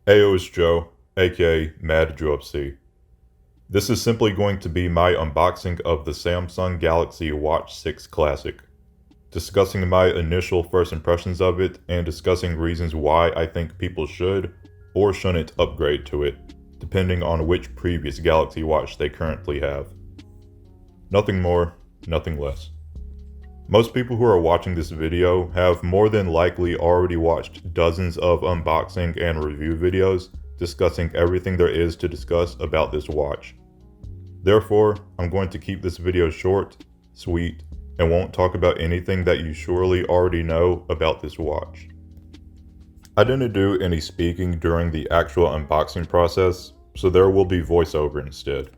Ayo, it's Joe, aka Mad Joe C. This is simply going to be my unboxing of the Samsung Galaxy Watch 6 Classic, discussing my initial first impressions of it and discussing reasons why I think people should or shouldn't upgrade to it, depending on which previous Galaxy Watch they currently have. Nothing more, nothing less. Most people who are watching this video have more than likely already watched dozens of unboxing and review videos discussing everything there is to discuss about this watch. Therefore, I'm going to keep this video short, sweet, and won't talk about anything that you surely already know about this watch. I didn't do any speaking during the actual unboxing process, so there will be voiceover instead.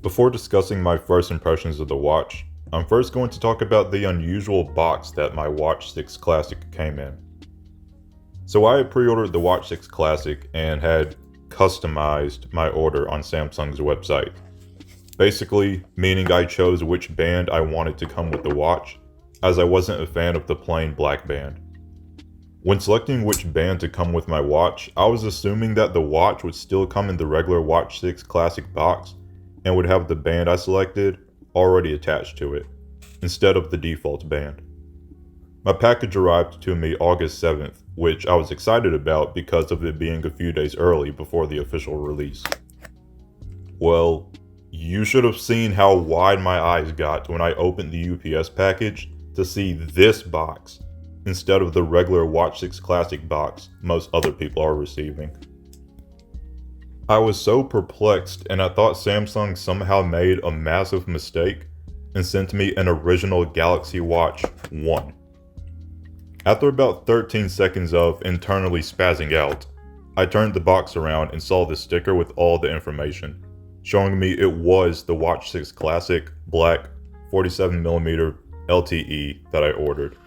Before discussing my first impressions of the watch, I'm first going to talk about the unusual box that my Watch 6 Classic came in. So I had pre-ordered the Watch 6 Classic and had customized my order on Samsung's website. Basically, meaning I chose which band I wanted to come with the watch, as I wasn't a fan of the plain black band. When selecting which band to come with my watch, I was assuming that the watch would still come in the regular Watch 6 Classic box and would have the band I selected already attached to it, instead of the default band. My package arrived to me August 7th, which I was excited about because of it being a few days early before the official release. Well, you should have seen how wide my eyes got when I opened the UPS package to see this box, instead of the regular Watch 6 Classic box most other people are receiving. I was so perplexed, and I thought Samsung somehow made a massive mistake and sent me an original Galaxy Watch 1. After about 13 seconds of internally spazzing out, I turned the box around and saw the sticker with all the information, showing me it was the Watch 6 Classic black 47mm LTE that I ordered.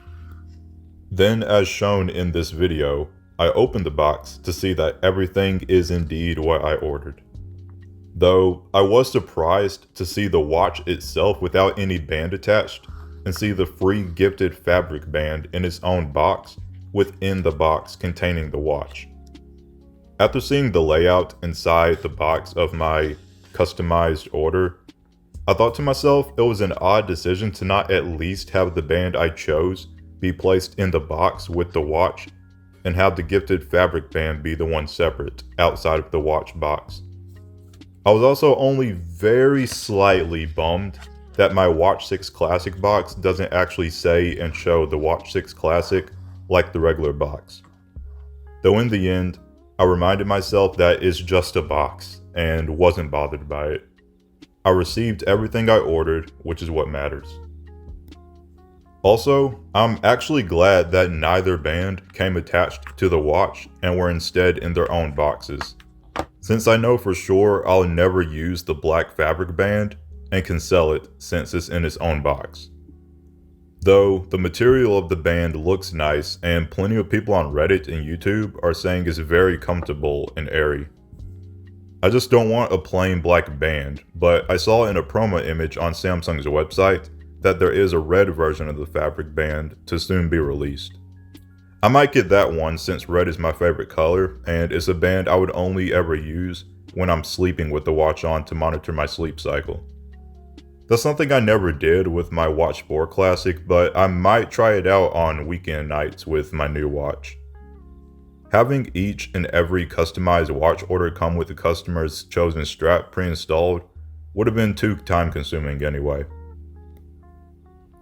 Then, as shown in this video, I opened the box to see that everything is indeed what I ordered. Though, I was surprised to see the watch itself without any band attached, and see the free gifted fabric band in its own box within the box containing the watch. After seeing the layout inside the box of my customized order, I thought to myself it was an odd decision to not at least have the band I chose be placed in the box with the watch, and have the gifted fabric band be the one separate, outside of the watch box. I was also only very slightly bummed that my Watch 6 Classic box doesn't actually say and show the Watch 6 Classic like the regular box. Though in the end, I reminded myself that it's just a box, and wasn't bothered by it. I received everything I ordered, which is what matters. Also, I'm actually glad that neither band came attached to the watch and were instead in their own boxes, since I know for sure I'll never use the black fabric band and can sell it since it's in its own box. Though the material of the band looks nice and plenty of people on Reddit and YouTube are saying it's very comfortable and airy. I just don't want a plain black band, but I saw in a promo image on Samsung's website that there is a red version of the fabric band to soon be released. I might get that one since red is my favorite color, and it's a band I would only ever use when I'm sleeping with the watch on to monitor my sleep cycle. That's something I never did with my Watch 4 Classic, but I might try it out on weekend nights with my new watch. Having each and every customized watch order come with the customer's chosen strap pre-installed would have been too time consuming anyway.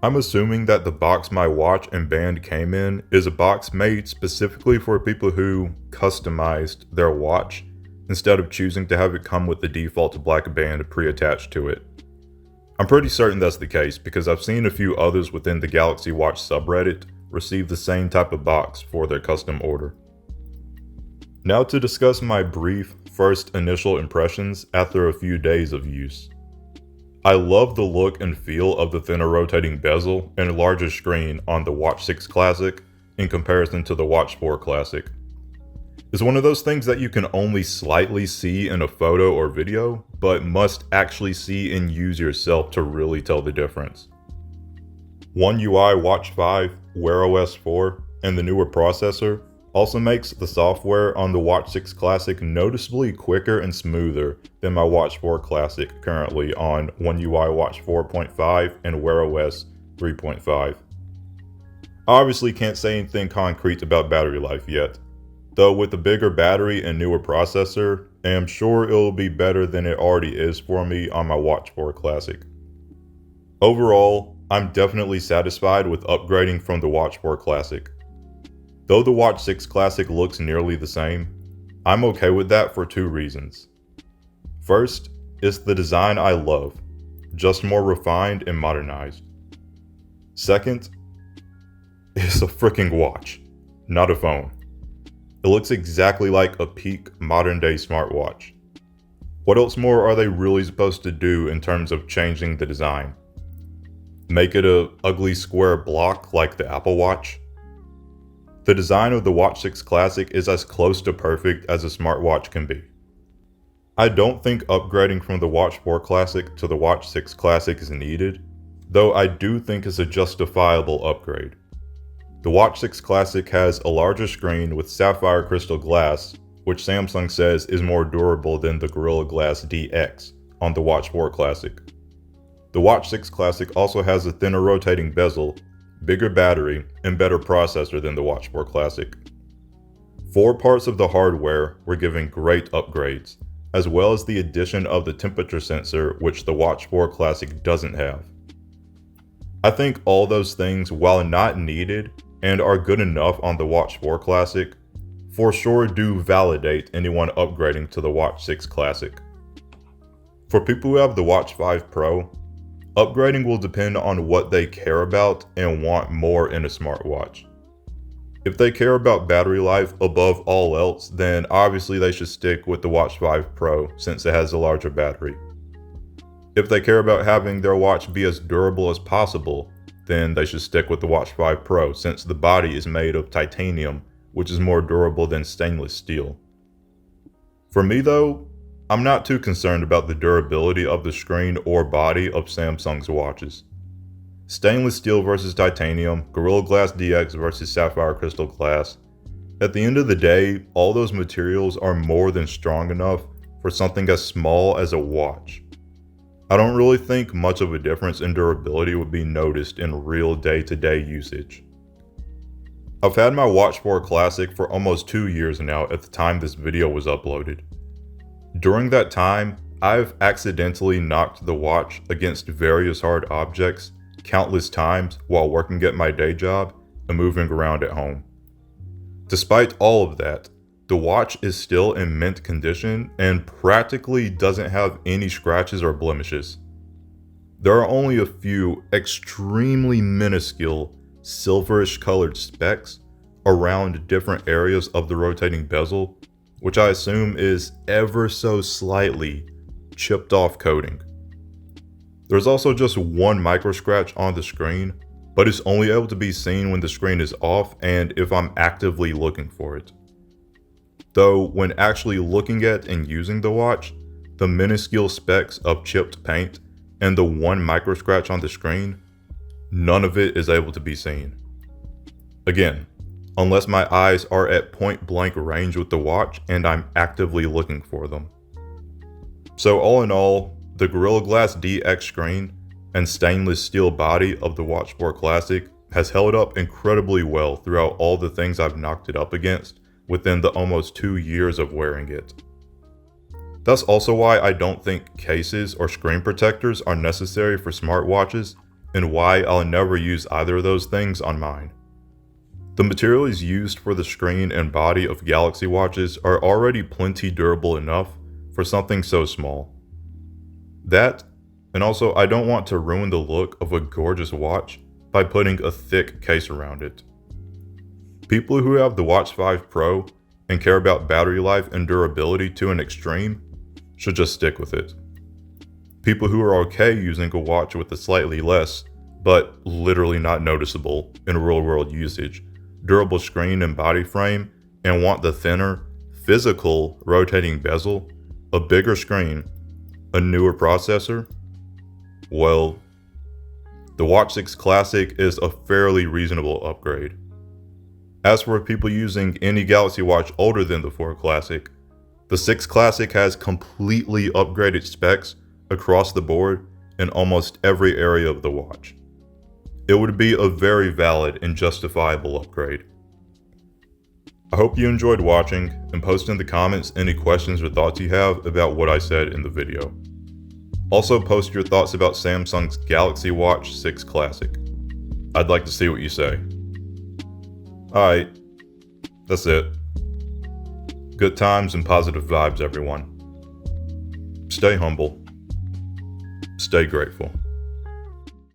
I'm assuming that the box my watch and band came in is a box made specifically for people who customized their watch instead of choosing to have it come with the default black band pre-attached to it. I'm pretty certain that's the case because I've seen a few others within the Galaxy Watch subreddit receive the same type of box for their custom order. Now to discuss my brief first initial impressions after a few days of use. I love the look and feel of the thinner rotating bezel and larger screen on the Watch 6 Classic in comparison to the Watch 4 Classic. It's one of those things that you can only slightly see in a photo or video, but must actually see and use yourself to really tell the difference. One UI Watch 5, Wear OS 4, and the newer processor also makes the software on the Watch 6 Classic noticeably quicker and smoother than my Watch 4 Classic currently on One UI Watch 4.5 and Wear OS 3.5. I obviously can't say anything concrete about battery life yet, though with the bigger battery and newer processor, I am sure it'll be better than it already is for me on my Watch 4 Classic. Overall, I'm definitely satisfied with upgrading from the Watch 4 Classic. Though the Watch 6 Classic looks nearly the same, I'm okay with that for two reasons. First, it's the design I love, just more refined and modernized. Second, it's a freaking watch, not a phone. It looks exactly like a peak modern day smartwatch. What else more are they really supposed to do in terms of changing the design? Make it a ugly square block like the Apple Watch? The design of the Watch 6 Classic is as close to perfect as a smartwatch can be. I don't think upgrading from the Watch 4 Classic to the Watch 6 Classic is needed, though I do think it's a justifiable upgrade. The Watch 6 Classic has a larger screen with sapphire crystal glass, which Samsung says is more durable than the Gorilla Glass DX on the Watch 4 Classic. The Watch 6 Classic also has a thinner rotating bezel, bigger battery, and better processor than the Watch 4 Classic. 4 parts of the hardware were given great upgrades, as well as the addition of the temperature sensor, which the Watch 4 Classic doesn't have. I think all those things, while not needed and are good enough on the Watch 4 Classic, for sure do validate anyone upgrading to the Watch 6 Classic. For people who have the Watch 5 Pro, upgrading will depend on what they care about and want more in a smartwatch. If they care about battery life above all else, then obviously they should stick with the Watch 5 Pro since it has a larger battery. If they care about having their watch be as durable as possible, then they should stick with the Watch 5 Pro since the body is made of titanium, which is more durable than stainless steel. For me though, I'm not too concerned about the durability of the screen or body of Samsung's watches. Stainless steel versus titanium, Gorilla Glass DX versus sapphire crystal glass. At the end of the day, all those materials are more than strong enough for something as small as a watch. I don't really think much of a difference in durability would be noticed in real day-to-day usage. I've had my Watch 4 Classic for almost 2 years now at the time this video was uploaded. During that time, I've accidentally knocked the watch against various hard objects countless times while working at my day job and moving around at home. Despite all of that, the watch is still in mint condition and practically doesn't have any scratches or blemishes. There are only a few extremely minuscule silverish colored specks around different areas of the rotating bezel, which I assume is ever so slightly chipped off coating. There's also just one micro scratch on the screen, but it's only able to be seen when the screen is off and if I'm actively looking for it. Though when actually looking at and using the watch, the minuscule specks of chipped paint and the one micro scratch on the screen, none of it is able to be seen. Again, unless my eyes are at point blank range with the watch and I'm actively looking for them. So all in all, the Gorilla Glass DX screen and stainless steel body of the Watch 4 Classic has held up incredibly well throughout all the things I've knocked it up against within the almost 2 years of wearing it. That's also why I don't think cases or screen protectors are necessary for smartwatches and why I'll never use either of those things on mine. The materials used for the screen and body of Galaxy watches are already plenty durable enough for something so small. That, and also I don't want to ruin the look of a gorgeous watch by putting a thick case around it. People who have the Watch 5 Pro and care about battery life and durability to an extreme should just stick with it. People who are okay using a watch with a slightly less, but literally not noticeable in real world usage, durable screen and body frame and want the thinner, physical rotating bezel, a bigger screen, a newer processor, well, the Watch 6 Classic is a fairly reasonable upgrade. As for people using any Galaxy Watch older than the 4 Classic, the 6 Classic has completely upgraded specs across the board in almost every area of the watch. It would be a very valid and justifiable upgrade. I hope you enjoyed watching, and post in the comments any questions or thoughts you have about what I said in the video. Also post your thoughts about Samsung's Galaxy Watch 6 Classic. I'd like to see what you say. Alright, that's it. Good times and positive vibes, everyone. Stay humble. Stay grateful.